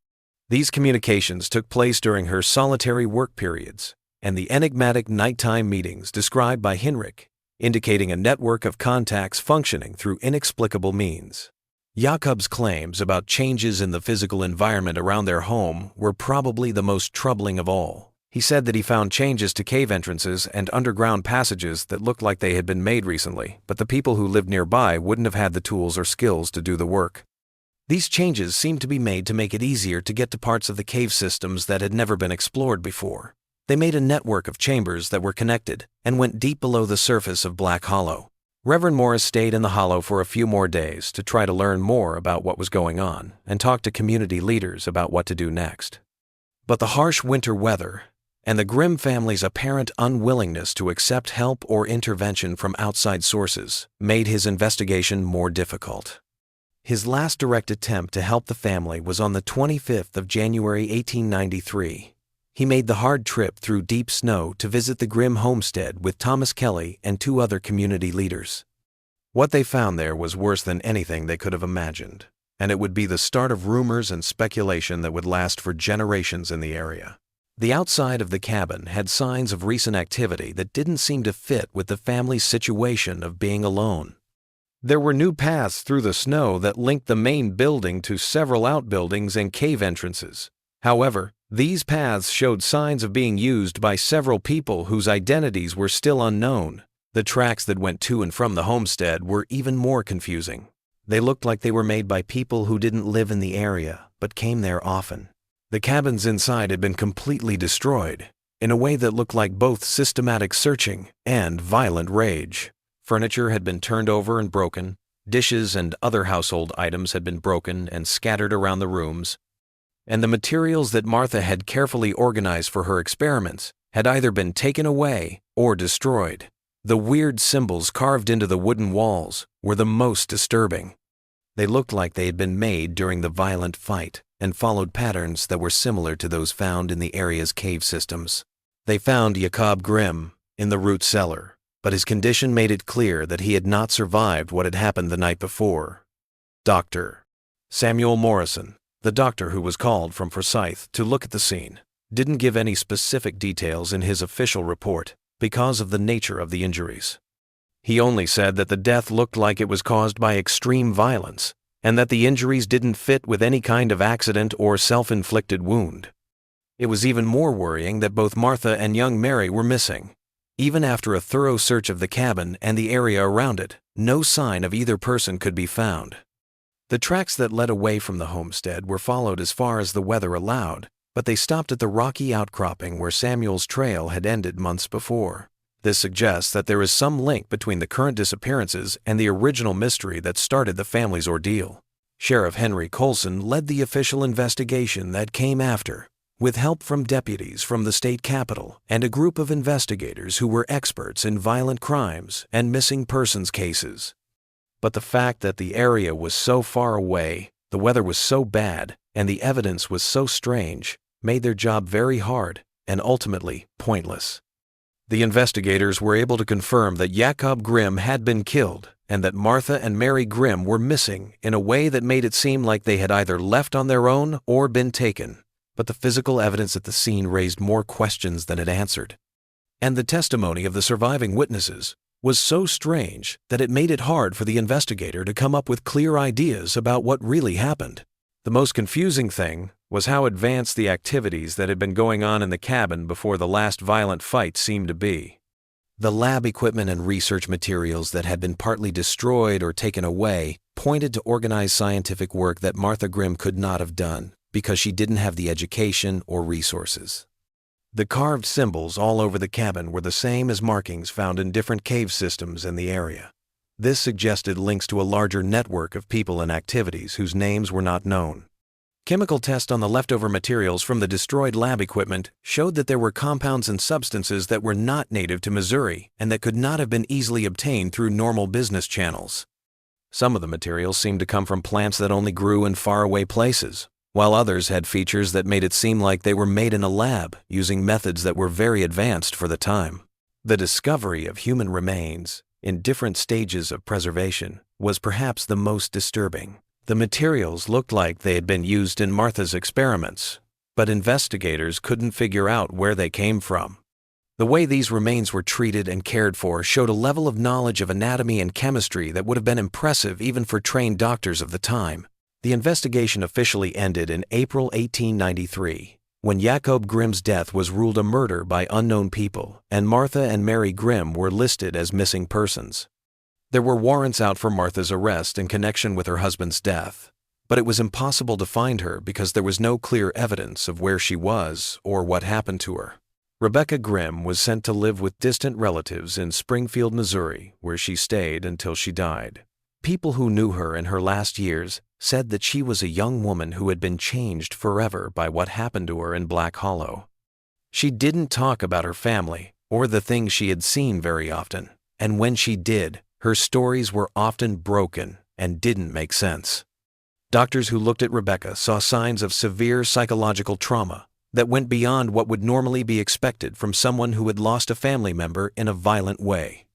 These communications took place during her solitary work periods and the enigmatic nighttime meetings described by Hinrich, indicating a network of contacts functioning through inexplicable means. Jacob's claims about changes in the physical environment around their home were probably the most troubling of all. He said that he found changes to cave entrances and underground passages that looked like they had been made recently, but the people who lived nearby wouldn't have had the tools or skills to do the work. These changes seemed to be made to make it easier to get to parts of the cave systems that had never been explored before. They made a network of chambers that were connected and went deep below the surface of Black Hollow. Reverend Morris stayed in the hollow for a few more days to try to learn more about what was going on and talk to community leaders about what to do next. But the harsh winter weather and the Grimm family's apparent unwillingness to accept help or intervention from outside sources made his investigation more difficult. His last direct attempt to help the family was on the 25th of January 1893. He made the hard trip through deep snow to visit the Grimm homestead with Thomas Kelly and 2 other community leaders. What they found there was worse than anything they could have imagined, and it would be the start of rumors and speculation that would last for generations in the area. The outside of the cabin had signs of recent activity that didn't seem to fit with the family's situation of being alone. There were new paths through the snow that linked the main building to several outbuildings and cave entrances. However, these paths showed signs of being used by several people whose identities were still unknown. The tracks that went to and from the homestead were even more confusing. They looked like they were made by people who didn't live in the area, but came there often. The cabins inside had been completely destroyed, in a way that looked like both systematic searching and violent rage. Furniture had been turned over and broken, dishes and other household items had been broken and scattered around the rooms, and the materials that Martha had carefully organized for her experiments had either been taken away or destroyed. The weird symbols carved into the wooden walls were the most disturbing. They looked like they had been made during the violent fight and followed patterns that were similar to those found in the area's cave systems. They found Jacob Grimm in the root cellar, but his condition made it clear that he had not survived what had happened the night before. Dr. Samuel Morrison, the doctor who was called from Forsyth to look at the scene, didn't give any specific details in his official report because of the nature of the injuries. He only said that the death looked like it was caused by extreme violence and that the injuries didn't fit with any kind of accident or self-inflicted wound. It was even more worrying that both Martha and young Mary were missing. Even after a thorough search of the cabin and the area around it, no sign of either person could be found. The tracks that led away from the homestead were followed as far as the weather allowed, but they stopped at the rocky outcropping where Samuel's trail had ended months before. This suggests that there is some link between the current disappearances and the original mystery that started the family's ordeal. Sheriff Henry Colson led the official investigation that came after, with help from deputies from the state capitol and a group of investigators who were experts in violent crimes and missing persons cases. But the fact that the area was so far away, the weather was so bad, and the evidence was so strange made their job very hard and ultimately pointless. The investigators were able to confirm that Jakob Grimm had been killed and that Martha and Mary Grimm were missing in a way that made it seem like they had either left on their own or been taken. But the physical evidence at the scene raised more questions than it answered. And the testimony of the surviving witnesses was so strange that it made it hard for the investigator to come up with clear ideas about what really happened. The most confusing thing was how advanced the activities that had been going on in the cabin before the last violent fight seemed to be. The lab equipment and research materials that had been partly destroyed or taken away pointed to organized scientific work that Martha Grimm could not have done because she didn't have the education or resources. The carved symbols all over the cabin were the same as markings found in different cave systems in the area. This suggested links to a larger network of people and activities whose names were not known. Chemical tests on the leftover materials from the destroyed lab equipment showed that there were compounds and substances that were not native to Missouri and that could not have been easily obtained through normal business channels. Some of the materials seemed to come from plants that only grew in faraway places, while others had features that made it seem like they were made in a lab using methods that were very advanced for the time. The discovery of human remains in different stages of preservation was perhaps the most disturbing. The materials looked like they had been used in Martha's experiments, but investigators couldn't figure out where they came from. The way these remains were treated and cared for showed a level of knowledge of anatomy and chemistry that would have been impressive even for trained doctors of the time. The investigation officially ended in April 1893, when Jakob Grimm's death was ruled a murder by unknown people, and Martha and Mary Grimm were listed as missing persons. There were warrants out for Martha's arrest in connection with her husband's death, but it was impossible to find her because there was no clear evidence of where she was or what happened to her. Rebecca Grimm was sent to live with distant relatives in Springfield, Missouri, where she stayed until she died. People who knew her in her last years said that she was a young woman who had been changed forever by what happened to her in Black Hollow. She didn't talk about her family or the things she had seen very often, and when she did, her stories were often broken and didn't make sense. Doctors who looked at Rebecca saw signs of severe psychological trauma that went beyond what would normally be expected from someone who had lost a family member in a violent way.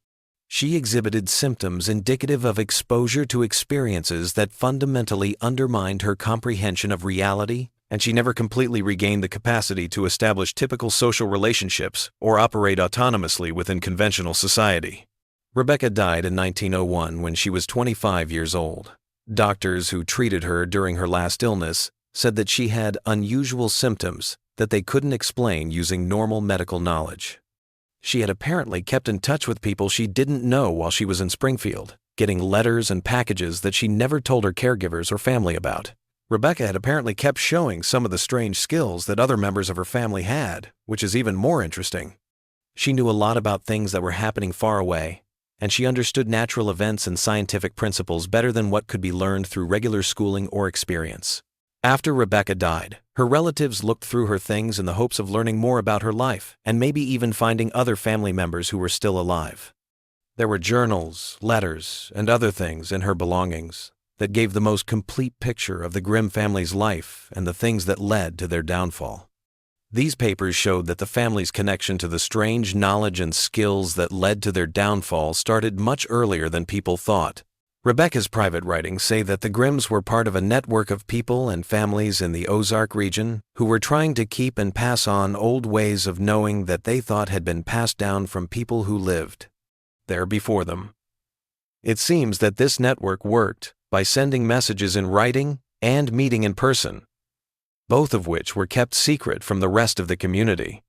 She exhibited symptoms indicative of exposure to experiences that fundamentally undermined her comprehension of reality, and she never completely regained the capacity to establish typical social relationships or operate autonomously within conventional society. Rebecca died in 1901 when she was 25 years old. Doctors who treated her during her last illness said that she had unusual symptoms that they couldn't explain using normal medical knowledge. She had apparently kept in touch with people she didn't know while she was in Springfield, getting letters and packages that she never told her caregivers or family about. Rebecca had apparently kept showing some of the strange skills that other members of her family had, which is even more interesting. She knew a lot about things that were happening far away, and she understood natural events and scientific principles better than what could be learned through regular schooling or experience. After Rebecca died, her relatives looked through her things in the hopes of learning more about her life and maybe even finding other family members who were still alive. There were journals, letters, and other things in her belongings that gave the most complete picture of the Grimm family's life and the things that led to their downfall. These papers showed that the family's connection to the strange knowledge and skills that led to their downfall started much earlier than people thought. Rebecca's private writings say that the Grimms were part of a network of people and families in the Ozark region who were trying to keep and pass on old ways of knowing that they thought had been passed down from people who lived there before them. It seems that this network worked by sending messages in writing and meeting in person, both of which were kept secret from the rest of the community.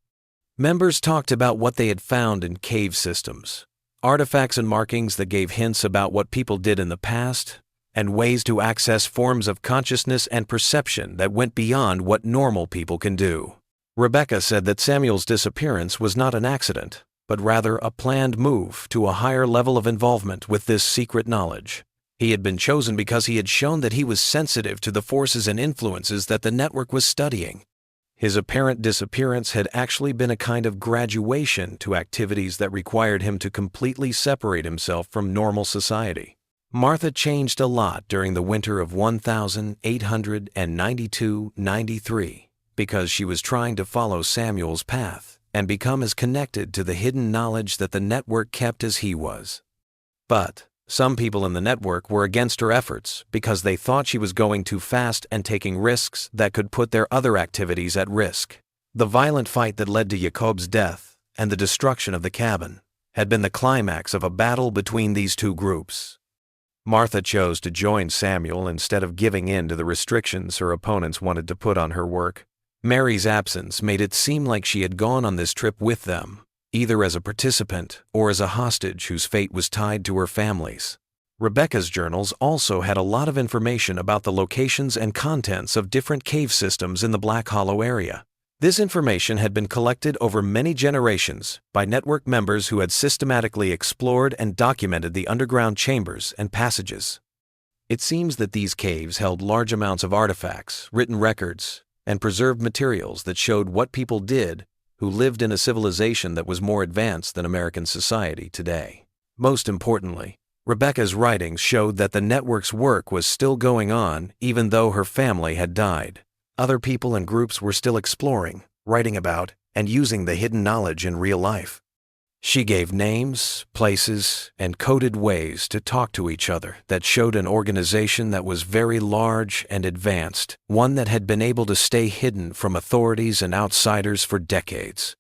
Members talked about what they had found in cave systems, artifacts and markings that gave hints about what people did in the past, and ways to access forms of consciousness and perception that went beyond what normal people can do. Rebecca said that Samuel's disappearance was not an accident, but rather a planned move to a higher level of involvement with this secret knowledge. He had been chosen because he had shown that he was sensitive to the forces and influences that the network was studying. His apparent disappearance had actually been a kind of graduation to activities that required him to completely separate himself from normal society. Martha changed a lot during the winter of 1892-93 because she was trying to follow Samuel's path and become as connected to the hidden knowledge that the network kept as he was. But some people in the network were against her efforts because they thought she was going too fast and taking risks that could put their other activities at risk. The violent fight that led to Jacob's death and the destruction of the cabin had been the climax of a battle between these two groups. Martha chose to join Samuel instead of giving in to the restrictions her opponents wanted to put on her work. Mary's absence made it seem like she had gone on this trip with them, either as a participant or as a hostage whose fate was tied to her family's. Rebecca's journals also had a lot of information about the locations and contents of different cave systems in the Black Hollow area. This information had been collected over many generations by network members who had systematically explored and documented the underground chambers and passages. It seems that these caves held large amounts of artifacts, written records, and preserved materials that showed what people did who lived in a civilization that was more advanced than American society today. Most importantly, Rebecca's writings showed that the network's work was still going on even though her family had died. Other people and groups were still exploring, writing about, and using the hidden knowledge in real life. She gave names, places, and coded ways to talk to each other that showed an organization that was very large and advanced, one that had been able to stay hidden from authorities and outsiders for decades.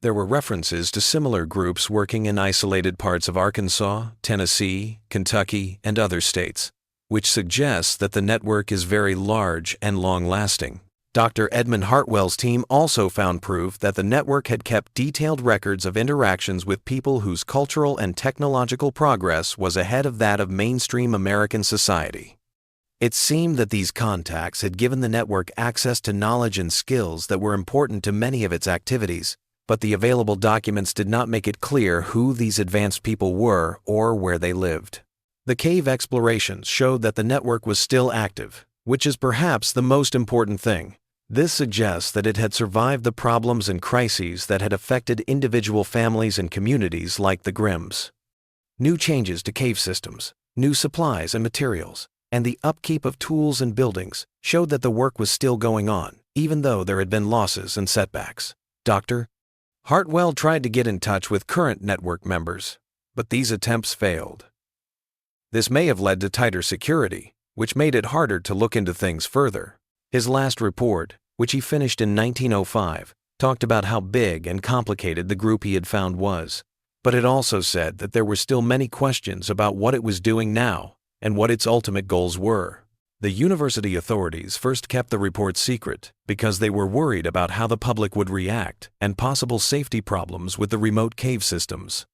There were references to similar groups working in isolated parts of Arkansas, Tennessee, Kentucky, and other states, which suggests that the network is very large and long-lasting. Dr. Edmund Hartwell's team also found proof that the network had kept detailed records of interactions with people whose cultural and technological progress was ahead of that of mainstream American society. It seemed that these contacts had given the network access to knowledge and skills that were important to many of its activities, but the available documents did not make it clear who these advanced people were or where they lived. The cave explorations showed that the network was still active, which is perhaps the most important thing. This suggests that it had survived the problems and crises that had affected individual families and communities like the Grimms. New changes to cave systems, new supplies and materials, and the upkeep of tools and buildings showed that the work was still going on, even though there had been losses and setbacks. Dr. Hartwell tried to get in touch with current network members, but these attempts failed. This may have led to tighter security, which made it harder to look into things further. His last report, which he finished in 1905, talked about how big and complicated the group he had found was, but it also said that there were still many questions about what it was doing now and what its ultimate goals were. The university authorities first kept the report secret because they were worried about how the public would react and possible safety problems with the remote cave systems.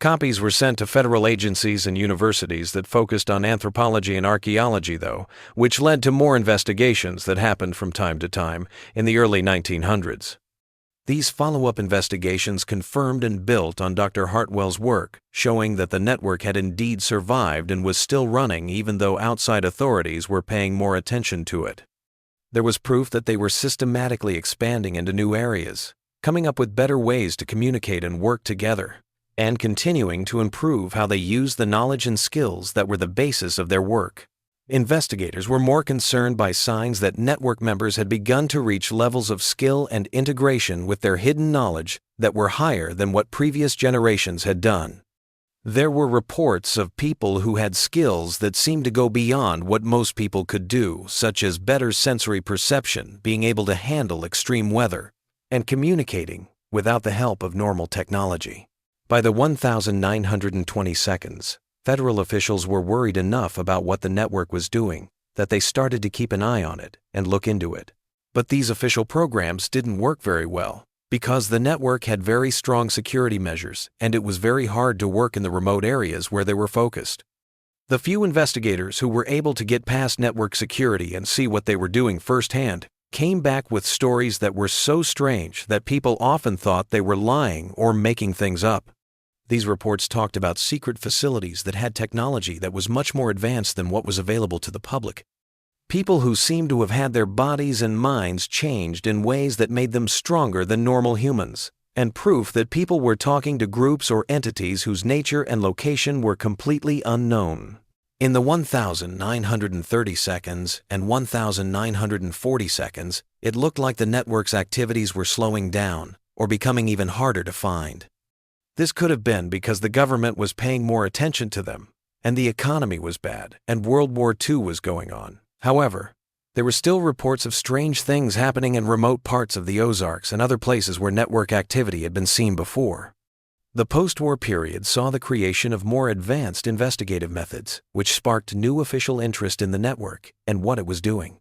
Copies were sent to federal agencies and universities that focused on anthropology and archaeology, though, which led to more investigations that happened from time to time in the early 1900s. These follow-up investigations confirmed and built on Dr. Hartwell's work, showing that the network had indeed survived and was still running even though outside authorities were paying more attention to it. There was proof that they were systematically expanding into new areas, coming up with better ways to communicate and work together, and continuing to improve how they used the knowledge and skills that were the basis of their work. Investigators were more concerned by signs that network members had begun to reach levels of skill and integration with their hidden knowledge that were higher than what previous generations had done. There were reports of people who had skills that seemed to go beyond what most people could do, such as better sensory perception, being able to handle extreme weather, and communicating without the help of normal technology. By the 1920 seconds, federal officials were worried enough about what the network was doing that they started to keep an eye on it and look into it. But these official programs didn't work very well because the network had very strong security measures and it was very hard to work in the remote areas where they were focused. The few investigators who were able to get past network security and see what they were doing firsthand came back with stories that were so strange that people often thought they were lying or making things up. These reports talked about secret facilities that had technology that was much more advanced than what was available to the public. People who seemed to have had their bodies and minds changed in ways that made them stronger than normal humans, and proof that people were talking to groups or entities whose nature and location were completely unknown. In the 1930 seconds and 1940 seconds, it looked like the network's activities were slowing down, or becoming even harder to find. This could have been because the government was paying more attention to them, and the economy was bad, and World War II was going on. However, there were still reports of strange things happening in remote parts of the Ozarks and other places where network activity had been seen before. The post-war period saw the creation of more advanced investigative methods, which sparked new official interest in the network and what it was doing.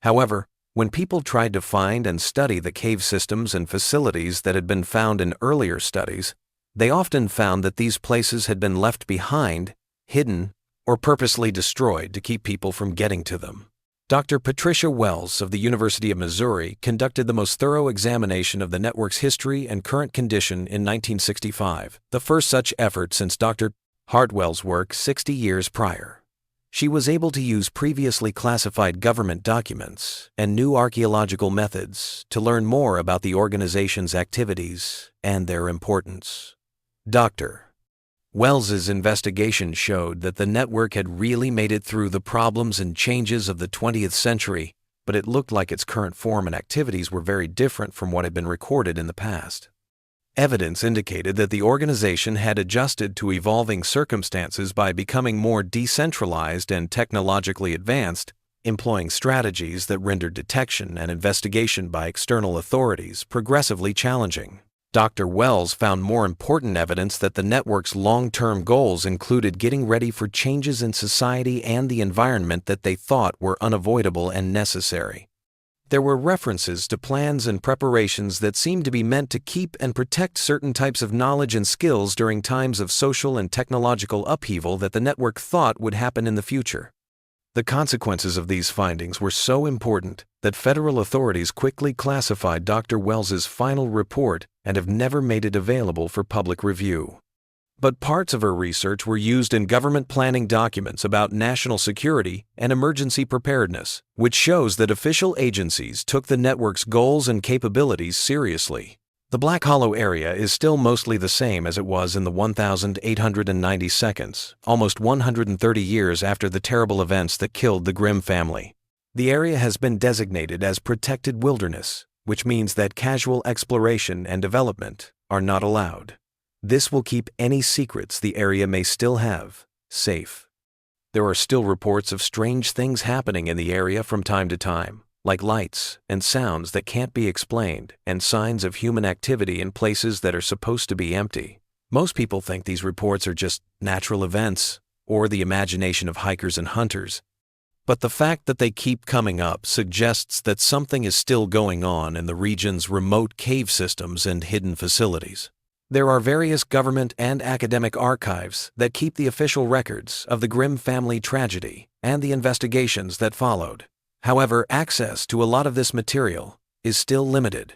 However, when people tried to find and study the cave systems and facilities that had been found in earlier studies, they often found that these places had been left behind, hidden, or purposely destroyed to keep people from getting to them. Dr. Patricia Wells of the University of Missouri conducted the most thorough examination of the network's history and current condition in 1965, the first such effort since Dr. Hartwell's work 60 years prior. She was able to use previously classified government documents and new archaeological methods to learn more about the organization's activities and their importance. Dr. Wells's investigation showed that the network had really made it through the problems and changes of the 20th century, but it looked like its current form and activities were very different from what had been recorded in the past. Evidence indicated that the organization had adjusted to evolving circumstances by becoming more decentralized and technologically advanced, employing strategies that rendered detection and investigation by external authorities progressively challenging. Dr. Wells found more important evidence that the network's long-term goals included getting ready for changes in society and the environment that they thought were unavoidable and necessary. There were references to plans and preparations that seemed to be meant to keep and protect certain types of knowledge and skills during times of social and technological upheaval that the network thought would happen in the future. The consequences of these findings were so important that federal authorities quickly classified Dr. Wells's final report and have never made it available for public review. But parts of her research were used in government planning documents about national security and emergency preparedness, which shows that official agencies took the network's goals and capabilities seriously. The Black Hollow area is still mostly the same as it was in the 1890s, almost 130 years after the terrible events that killed the Grimm family. The area has been designated as protected wilderness, which means that casual exploration and development are not allowed. This will keep any secrets the area may still have safe. There are still reports of strange things happening in the area from time to time, like lights and sounds that can't be explained and signs of human activity in places that are supposed to be empty. Most people think these reports are just natural events or the imagination of hikers and hunters. But the fact that they keep coming up suggests that something is still going on in the region's remote cave systems and hidden facilities. There are various government and academic archives that keep the official records of the Grimm family tragedy and the investigations that followed. However, access to a lot of this material is still limited.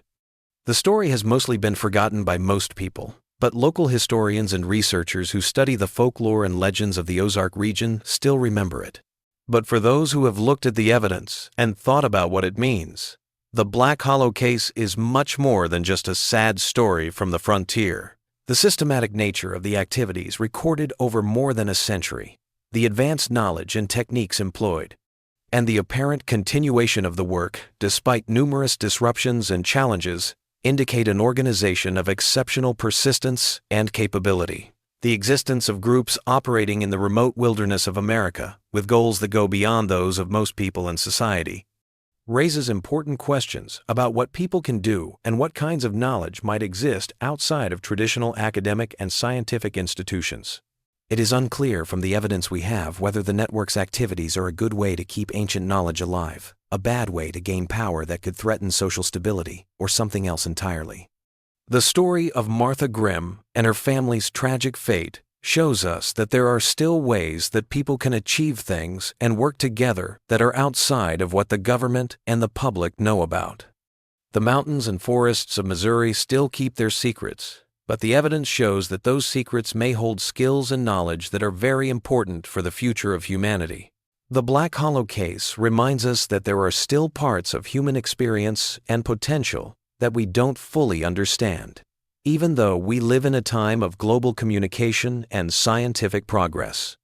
The story has mostly been forgotten by most people, but local historians and researchers who study the folklore and legends of the Ozark region still remember it. But for those who have looked at the evidence and thought about what it means, the Black Hollow case is much more than just a sad story from the frontier. The systematic nature of the activities recorded over more than a century, the advanced knowledge and techniques employed, and the apparent continuation of the work, despite numerous disruptions and challenges, indicate an organization of exceptional persistence and capability. The existence of groups operating in the remote wilderness of America, with goals that go beyond those of most people in society, raises important questions about what people can do and what kinds of knowledge might exist outside of traditional academic and scientific institutions. It is unclear from the evidence we have whether the network's activities are a good way to keep ancient knowledge alive, a bad way to gain power that could threaten social stability, or something else entirely. The story of Martha Grimm and her family's tragic fate shows us that there are still ways that people can achieve things and work together that are outside of what the government and the public know about. The mountains and forests of Missouri still keep their secrets, but the evidence shows that those secrets may hold skills and knowledge that are very important for the future of humanity. The Black Hollow case reminds us that there are still parts of human experience and potential that we don't fully understand, even though we live in a time of global communication and scientific progress.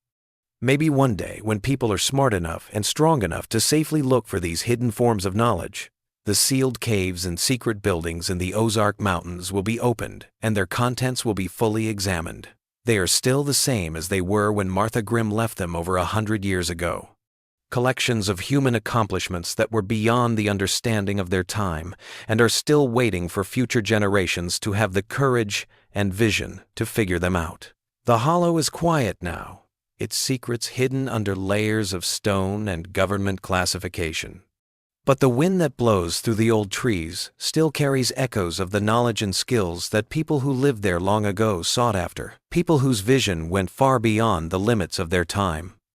Maybe one day, when people are smart enough and strong enough to safely look for these hidden forms of knowledge, The sealed caves and secret buildings in the Ozark Mountains will be opened, and their contents will be fully examined. They are still the same as they were when Martha Grimm left them over 100 years ago. Collections of human accomplishments that were beyond the understanding of their time and are still waiting for future generations to have the courage and vision to figure them out. The hollow is quiet now, its secrets hidden under layers of stone and government classification. But the wind that blows through the old trees still carries echoes of the knowledge and skills that people who lived there long ago sought after, people whose vision went far beyond the limits of their time.